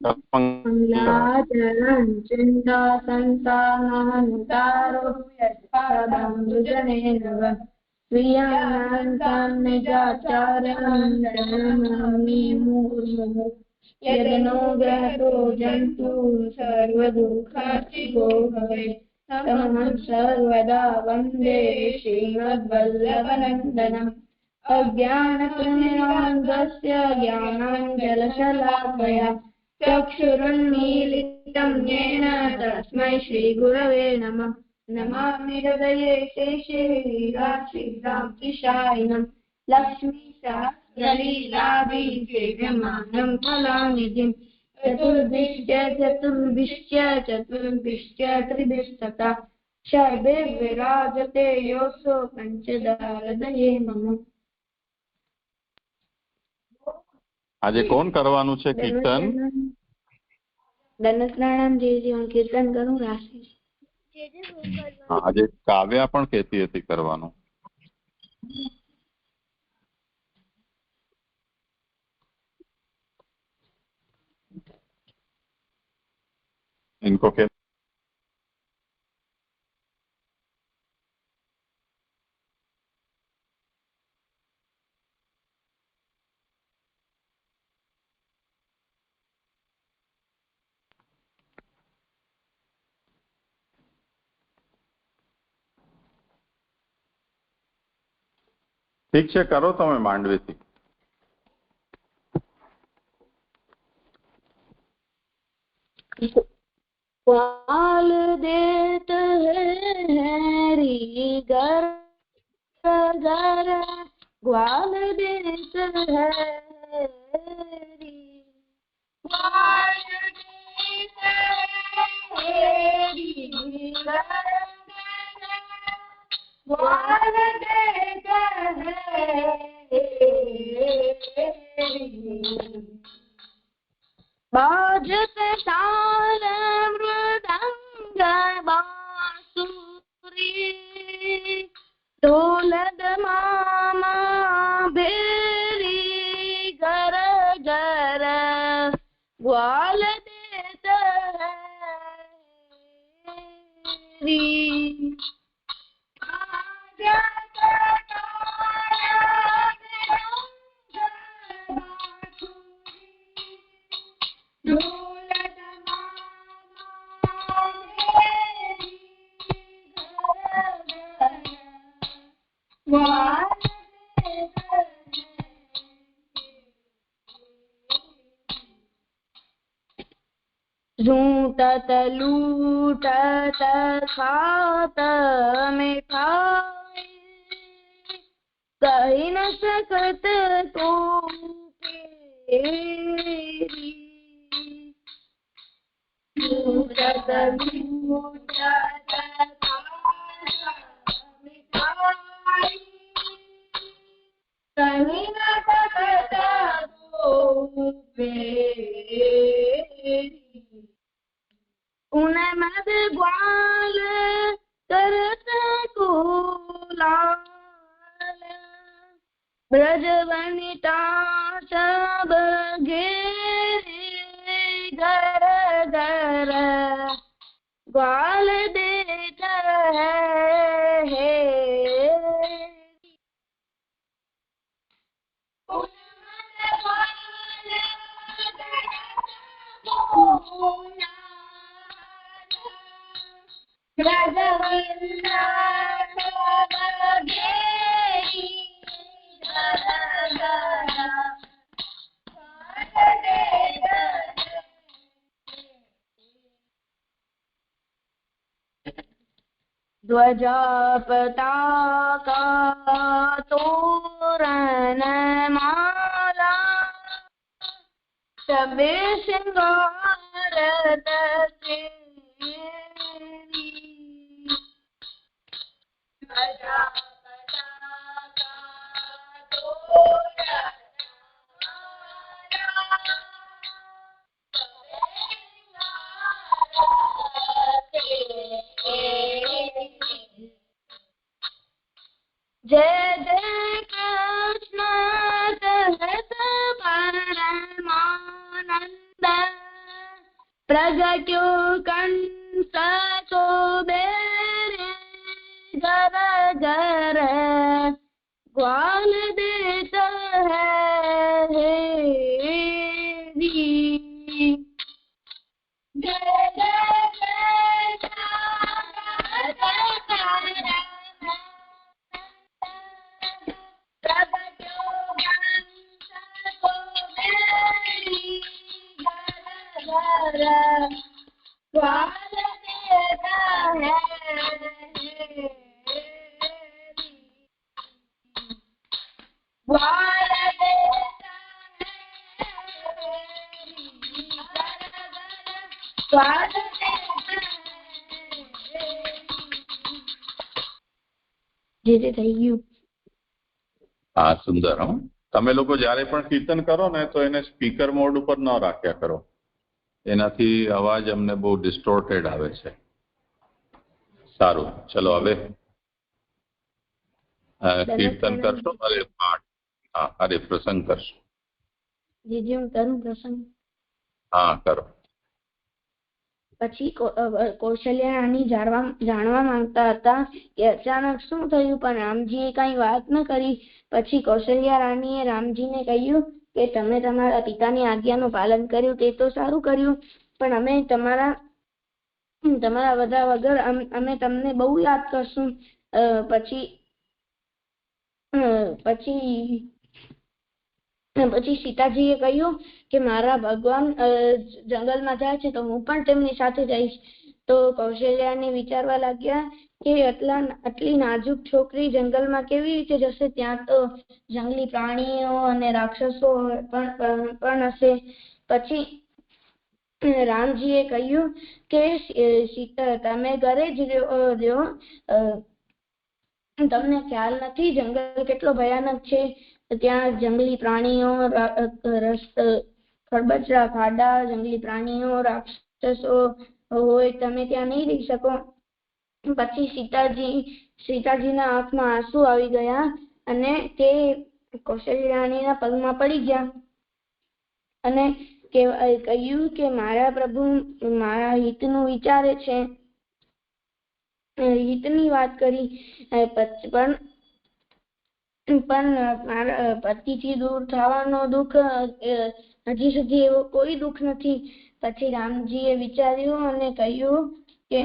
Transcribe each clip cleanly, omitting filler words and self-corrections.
मंगलाचरण चिंता संतानहंतारो यत्पादं दुजनेन स्वीयानां निजाचार्यनन्दनमि मुहुर्मुहुः यदनो ग्रहतो जन्तु सर्वदुःखार्तिको भवेत् तमहं सर्वदा वन्दे श्रीमद्वल्लभनन्दनम् अज्ञानतिमिरान्धस्य ज्ञानाञ्जनशलाकया चक्षुरुन्मीलितं येन तस्मै श्रीगुरवे नमः नमामि हृदये शेषे वीराक्षिप्राक्षिशायिनं लक्ष्मीसहस्रलीलाभिषेव्यमानं फलानिधिं चतुर्भिश्च त्रिभिस्तथा शर्वे विराजते योऽसो पंचदारदये मम। આજે કોણ કરવાનું છે કીર્તન? દંડવત પ્રણામ જીજી, હું કીર્તન કરું રાશિ. આજે કાવ્યા પણ કહેતી હતી કરવાનું. इनको क्या ठीक है, करो તમે માંડવીથી. ग्वाल देत है घर घर ग्वाल देत है ग्वाल देत है ग्वाल देत है बाजत ताल मृदंग बांसुरी ढोलक मामा भेरी घर घर ग्वाल देत है झूठत लूटत खात मिठाई कही न सकत को झूठत लूटत खात मिठाई कही न सकत को उन्हें मद ग्वाल करत को लाल ब्रज वनिता सब घेरे घर घर ग्वाल देत है ध्वजा पताका तोरण माला सबे श्रृंगारत ध्वजा पताका तोरण जय जय कृष्ण कहत परमानंद પ્રગટ્યો કંસ કુબેરે ઘર ઘર ગ્વાલ દેતા હૈ જે થઈ ગયું. હા, સુંદર. હો, તમે લોકો જયારે પણ કીર્તન કરો ને તો એને સ્પીકર મોડ ઉપર ન રાખ્યા કરો, એનાથી અવાજ અમને બહુ ડિસ્ટોર્ટેડ આવે છે. સારું, ચલો હવે કીર્તન કરશો, અરે પાઠ, હા, અરે પ્રસંગ કરશો. જીજી હું કરું પ્રસંગ. હા, કરો. પછી કૌશલ્યા રાણી જાણવા માંગતા હતા કે અચાનક શું થયું, પણ રામજીએ કઈ વાત ન કરી. પછી કૌશલ્યા રાણીએ રામજીને કહ્યું કે તમે તમારા પિતાની આજ્ઞાનું પાલન કર્યું તે તો સારું કર્યું, પણ અમે તમારા બધા વગર અમે તમને બહુ યાદ કરશું. પછી સીતાજીએ કહ્યું કે મારા ભગવાન જંગલમાં જાય છે તો હું પણ તેમની સાથે જઈશ. તો કૌશલ્યાને વિચારવા લાગ્યા કે આટલી નાજુક છોકરી જંગલમાં કેવી રીતે જશે, ત્યાં તો જંગલી પ્રાણીઓ અને રાક્ષસો પણ હશે. પછી રામજીએ કહ્યું કે સીતા તમે ઘરે જ રહ્યો, તમને ખ્યાલ નથી જંગલ કેટલો ભયાનક છે. ત્યાં જંગલી પ્રાણીઓ, ખરબચડા, ખાડા, જંગલી પ્રાણીઓ, રાક્ષસો હોય, તમે ત્યાં નહીં રહી શકો. પછી સીતાજીના આંખમાં આંસુ આવી ગયા અને તે કૌશલ્યા રાણીના પગમાં પડી ગયા અને કહ્યું કે મારા પ્રભુ મારા હિતનું વિચારે છે, હિતની વાત કરી, પણ મારા પતિથી દૂર થવાનો દુઃખ હજી સુધી એવો કોઈ દુઃખ નથી. પછી રામજીએ વિચાર્યું અને કહ્યું કે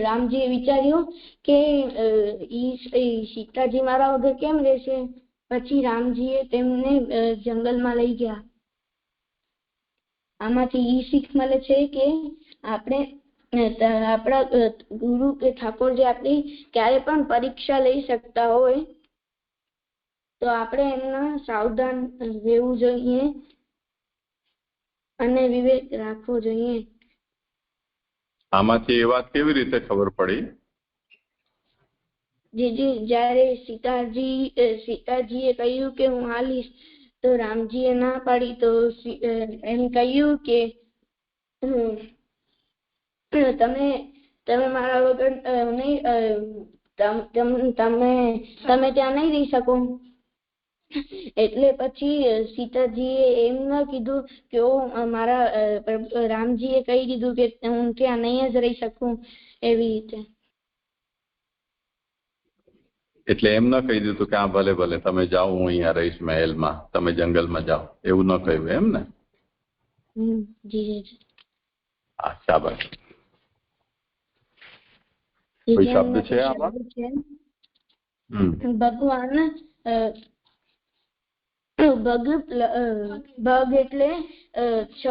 રામજીએ વિચાર્યું કે સીતાજી મારા વગર કેમ રહેશે. પછી રામજીએ તેમને જંગલમાં લઈ ગયા. આમાંથી ઈ શીખ મળે છે કે આપણે આપણા ગુરુ કે ઠાકોરજી આપણી ક્યારે પણ પરીક્ષા લઈ શકતા હોય તો આપણે એમના સાવધાન રહેવું જોઈએ અને વિવેક રાખવો જોઈએ. આમાંથી એ વાત કેવી રીતે ખબર પડી? જ્યારે સીતાજીએ કહ્યું કે હું હાલીશ તો રામજીએ ના પાડી, તો એમ કહ્યું કે તમે મારા વગર નહીં, તમે ત્યાં નહીં રહી શકો. એટલે પછી સીતાજીએ એમ ન કીધું કે મારા રામજીએ કહી દીધું કે હું ત્યાં નહીં જ રહી શકું એવી રીતે. એટલે એમ ન કહી દીધું કે હા ભલે ભલે તમે જાઓ, હું અહીંયા રહીશ મહેલમાં, તમે જંગલમાં જાઓ, એવું ન કહ્યું એમ ને? જી. હા, શાબાશ. કોઈ શબ્દ છે આમાં? ભગવાન ભગ એટલે છ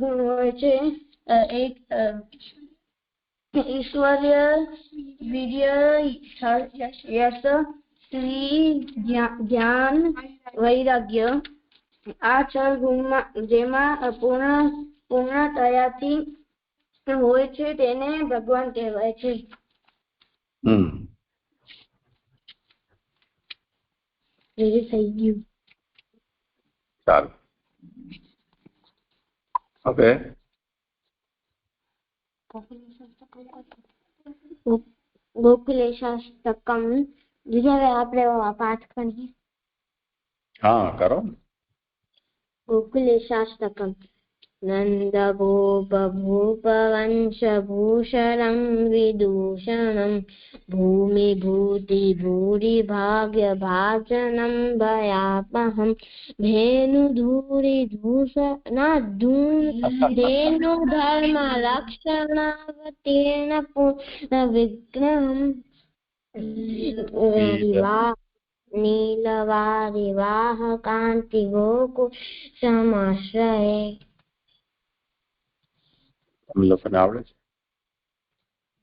ગુણ હોય છે. એક ઈશ્વર્ય, વીર્ય, યશ, શ્રી, જ્ઞાન, વૈરાગ્ય. આ 6 ગુણમાં જેમાં પૂર્ણતાથી હોય છે તેને ભગવાન કહેવાય છે. થઈ ગયું. સારું. હવે ગોકુલેશાસ્તકમ. હવે આપણે પાઠ કરીએ. હા, કરો. गोकुलेशाष्टकम् नन्दगोपभूपवंशभूषणं विदूषणं भूमिभूतिभूरिभाग्यभाजनं भयापहं धेनुधर्मरक्षणावतीर्ण पूर्णविग्रहम् नीलवारिवाहकान्ति गोकुलमाश्रये। हम लोगों ने आवड़े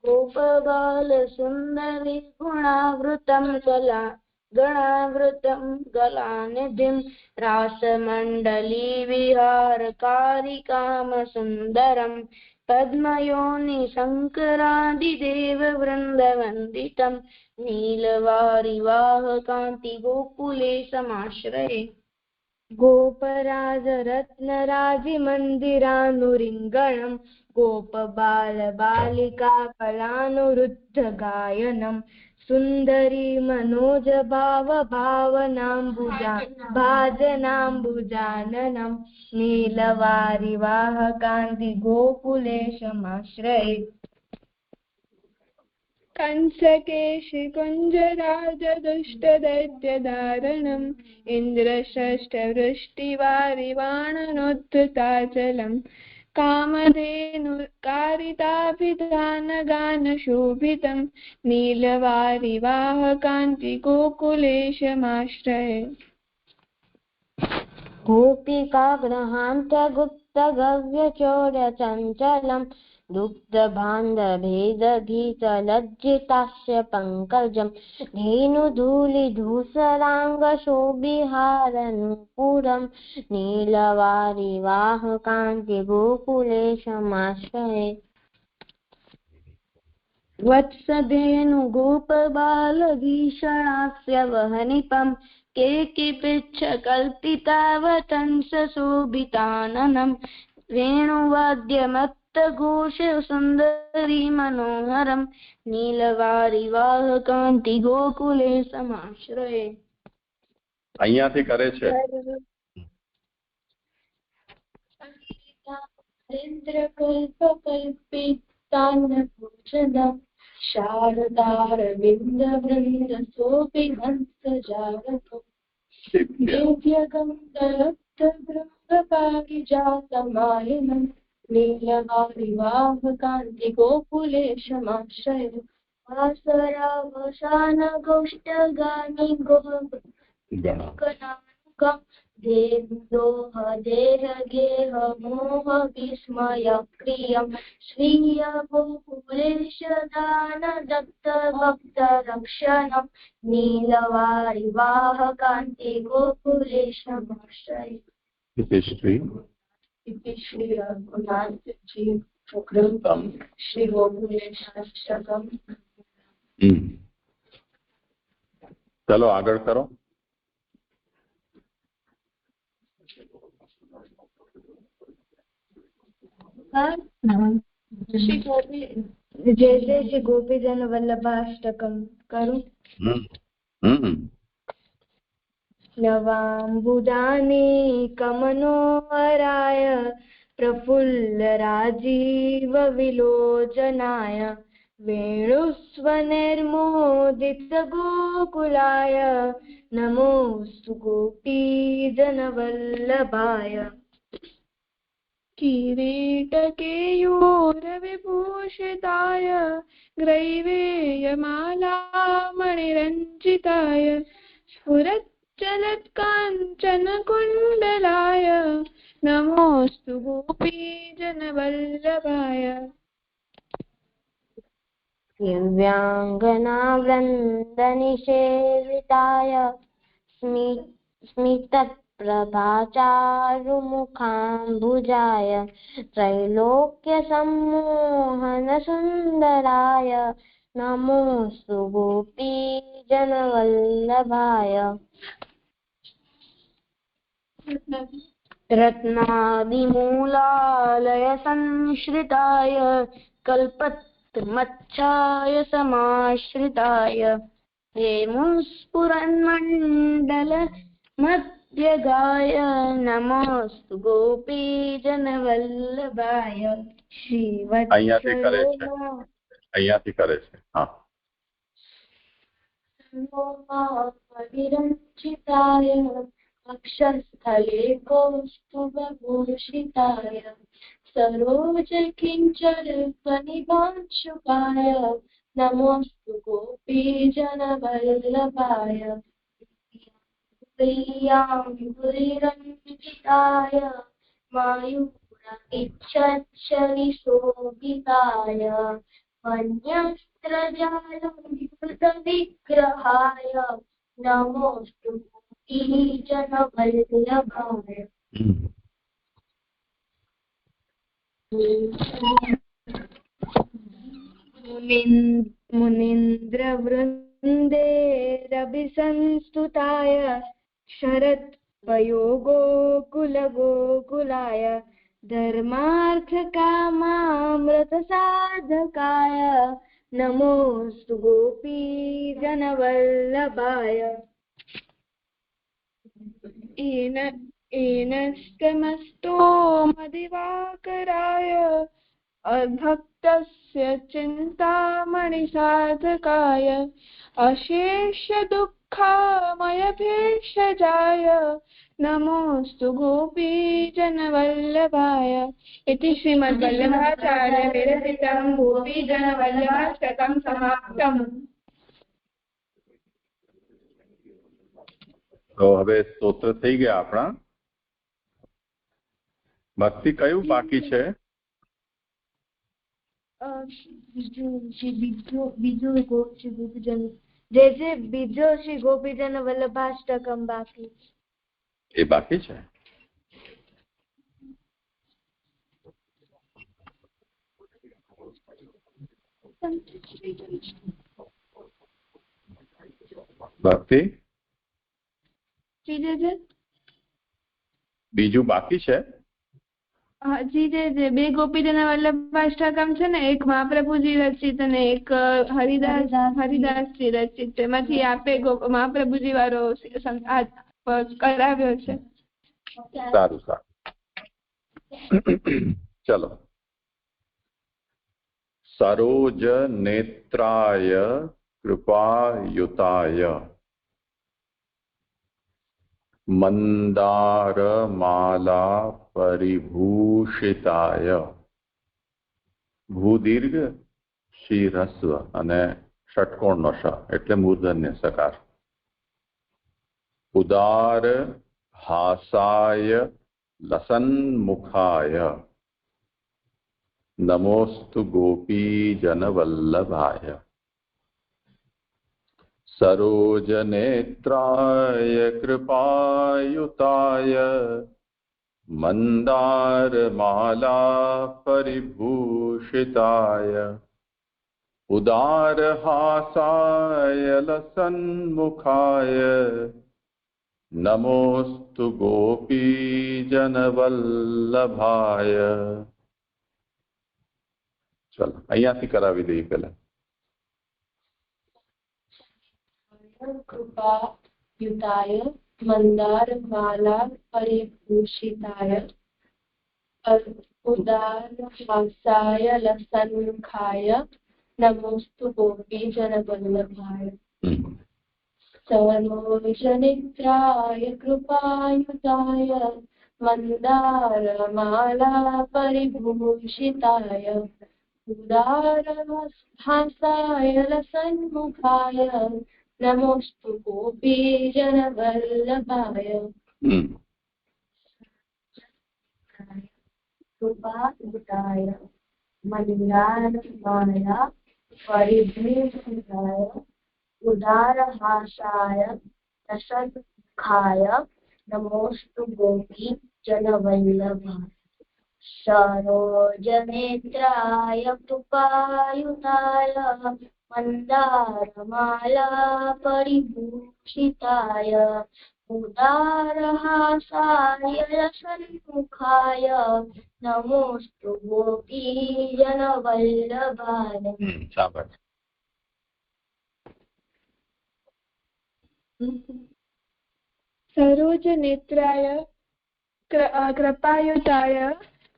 गोपबाल सुंदरी गुणावृतं गणावृतं गलानिधिं रासमण्डली विहारकारिकामसुन्दरं पद्मयोनि शङ्करादिदेववृन्दवन्दितं नीलवारिवाहकान्ति गोकुले समाश्रये। गोपराजरत्नराजिमन्दिरानुरिङ्गणं गोपबालबालिका कलानुरुद्धगायनं सुन्दरी भाजनाम्बुजाननं नीलवारिवाहकान्ति गोकुले समाश्रये। कंसकेशिकुञ्जराजदुष्टदैत्यदारणम् इन्द्रषष्ठवृष्टिवारिवाणनोद्धताचलम् कामधेनुकारिताभिधानगानशोभितं नीलवारिवाहकान्ति गोकुलेशमाश्रये। गोपिकाग्रहान्तगुप्तगव्यचोरचञ्चलं दुग्धभाण्डभेदगीतलज्जितास्य पङ्कजं धेनुधूलिधूसराङ्गशोभिहारनूपुरं नीलवारिवाहकान्ति गोकुलेशमाश्रये। वत्सधेनुगोपबालभीषणास्य वहनिपं केकिपिच्छकल्पितावतंसशोभिताननं वेणुवाद्यमत्तघोष सुन्दरी मनोहरं नीलवारिवाहकान्ति गोकुले समाश्रये। અહીંયાથી કરે છે इन्द्रकल्पकल्पितान्नभूषणं शारदारविन्दवृन्दशोभिहंसजालकम् दिव्यगन्धलब्धभृङ्गपारिजातमालिनं नीलवारिवाहकान्ति गोकुलेशमाश्रये। वासरावसानगौष्ठगानि गोगणानुगं देह मोह विस्मय प्रियं स्वीय गोकुलेश दान दत्त भक्त रक्षणं नीलवारिवाहकान्ति गोकुलेशमाश्रये। इति श्री रघुनाथ जी शुक्रम श्री गोकुलेशाष्टकम। चलो આગળ કરો। जैसे श्री गोपीजन वल्लभाष्टकम करूं। नवाम्बुदानि कमनोहराय प्रफुल्ल राजीव विलोचनाय वेणुस्वनिर्मोदित गोकुलाय नमोस्तु गोपीजनवल्लभाय। किरीटकेयूरविभूषिताय ग्रैवेयमालामणिरञ्जिताय स्फुरच्चलत्काञ्चनकुण्डलाय नमोऽस्तु गोपीजनवल्लभाय। दिव्याङ्गनावृन्दनिषेविताय स्मितप्रभाचारुमुखाम्बुजाय त्रैलोक्यसम्मोहनसुन्दराय नमोऽस्तु गोपीजनवल्लभाय। रत्नादिमूलालय संश्रिताय कल्पत्रमच्छाय समाश्रिताय हेमुस्फुरन्मण्डल यगाय नमोस्तु गोपीजनवल्लभाय અહીંયાથી કરે છે श्रीवत्सलोमा અહીંયાથી કરે છે હા विरञ्चिताय अक्षस्थले कौस्तुभभूषिताय सरोजकिञ्चर फणिभांशुकाय नमोऽस्तु गोपीजनवल्लभाय प्रियाम्बुरिरञ्जिताय मयूरैच्छच्छनिशोभिताय वन्यस्त्रजालविग्रहाय नमोऽस्तु गोपीजनवल्लभाय मुनीन्द्रवृन्देरभिसंस्तुताय शरत्पयोगोकुलगोकुलाय धर्मार्थकामामृतसाधकाय नमोऽस्तु गोपीजनवल्लभाय ईनस्तमस्तोमदिवाकराय अभक्तस्य चिन्तामणिसाधकाय अशेषदुःखामयभेषजाय नमोऽस्तु गोपीजनवल्लभाय इति श्रीमद्वल्लभाचार्य विरचितं गोपीजनवल्लभाष्टकं समाप्तम्। તો હવે સ્તોત્ર થઈ ગયા આપણા ભક્તિ કયું બાકી છે બીજો શ્રી ગોપીજન વલ્લભાષ્ટકમ બાકી એ બાકી છે ભક્તિ બીજું બાકી છે જી જે બે ગોપીજન વલ્લભાષ્ટકમ છે ને એક મહાપ્રભુજી રચિત અને એક હરિદાસજી રચિત તેમાંથી આપે મહાપ્રભુજી વાળો કરાવ્યો છે સારું સારું ચલો સરોજ નેત્રાય કૃપાયુતાય મંદારમાલા પરિભૂષિતાય ભૂદીર્ઘ શ્રી હસ્વ અને ષટકોણનો શ એટલે મૂર્ધન્ય સકાર ઉદાર હાસાય લસન્મુખાય નમોસ્તુ ગોપીજનવલ્લભાય सरोजनेत्राय कृपायुताय मन्दारमाला परिभूषिताय उदारहासाय लसन्मुखाय नमोस्तु गोपीजनवल्लभाय चलो અહીંયાથી કરાવી દઈએ પહેલા कृपायुताय मन्दारमाला परिभूषिताय उदारहासाय लसन्मुखाय नमोस्तु गोपीजनवल्लभाय सरोजनेत्राय कृपायुताय मन्दारमाला परिभूषिताय उदारहासाय लसन्मुखाय नमोस्तु गोपीजनवल्लभाय कृपायुताय मन्दारमाला परिभूषिताय उदारहासाय लसन्मुखाय नमोस्तु गोपीजनवल्लभाय सरोजनेत्राय कृपायुताय मन्दारमाला परिभूषिताय उदारहासाय लसन्मुखाय नमोस्तु गोपीजनवल्लभाय શાબાશ सरोजनेत्राय कृपायुताय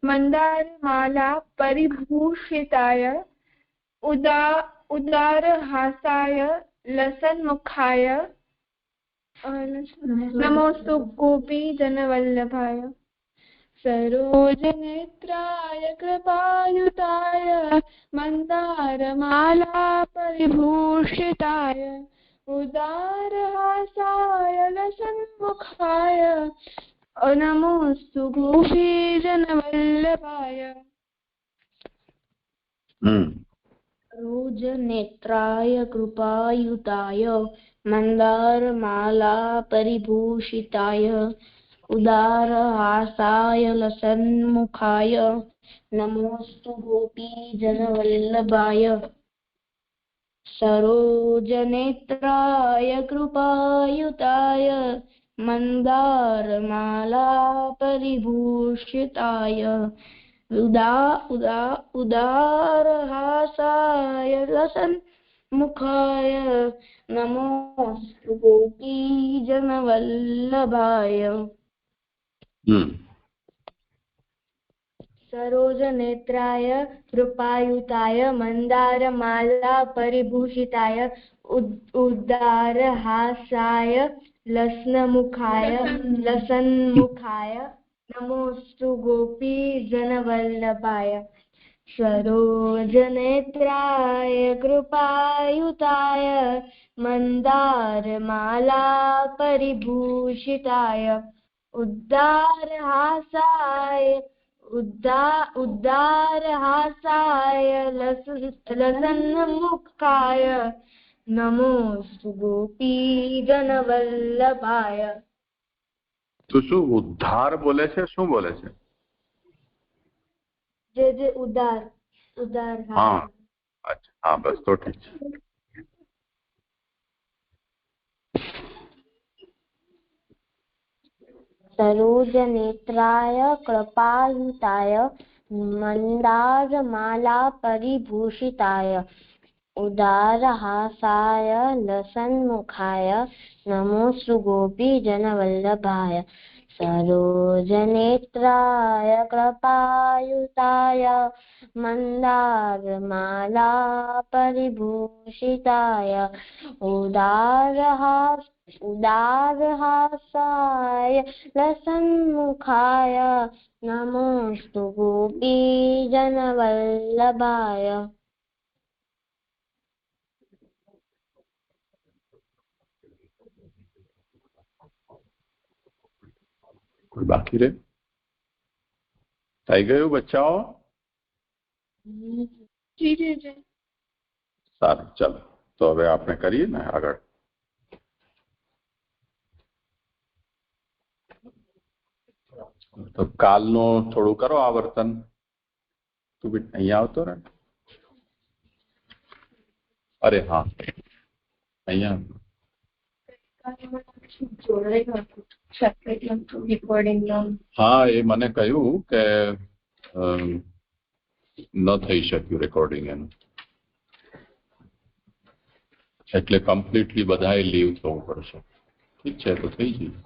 मंदारमाला परिभूषिताय उदारहासाय लसन्मुखाय नमोस्तु गोपी जनवल्लभाय। सरोजनेत्राय कृपायुताय मंदारमाला परिभूषिताय उदारहासाय लसन्मुखाय नमोस्तु गोपी जनवल्लभाय। सरोजनेत्राय कृपायुताय मंदारमाला परिभूषिताय उदारहासाय लसन्मुखाय नमोस्तु गोपी जनवल्लभाय। सरोजनेत्राय कृपायुताय मंदारमाला परिभूषिताय उदारहासाय लसन्मुखाय नमोस्तु गोपी जनवल्लभाय। सरोजनेत्राय कृपायुताय मंदारमाला परिभूषिताय उदारहासाय लसन्मुखाय नमोस्तु गोपी जनवल्लभाय। सरोजनेत्राय कृपायुताय मंदारमाला परिभूषिताय उदारहासाय लसन्मुखाय नमोस्तु गोपी जनवल्लभाय। તો શું ઉદ્ધાર બોલે છે, શું બોલે છે? જે ઉદાર हाँ, अच्छा, हाँ, बस तो ठीक है। सरोजनेत्राय कृपायुताय मंदारमाला परिभूषिताय उदारहासाय लसन्मुखाय नमोस्तु गोपी जनवल्लभाय। सरोजनेत्राय कृपायुताय मंदारमाला परिभूषिताय उदारहासाय लसन्मुखाय नमोस्तु गोपी जनवल्लभाय। કોઈ બાકી રહે? થઈ ગયું બચ્ચાઓ? સારું, ચાલો તો હવે આપણે કરીએ ને આગળ. તો કાલનું થોડું કરો આવર્તન. તું બી અહીંયા આવતો ને? અરે હા, અહીંયા હા, એ મને કહ્યું કે ન થઈ શક્યું રેકોર્ડિંગ એનું, એટલે કમ્પ્લીટલી બધાએ લીવ થવું પડશે. ઠીક છે, તો થઈ જઈએ.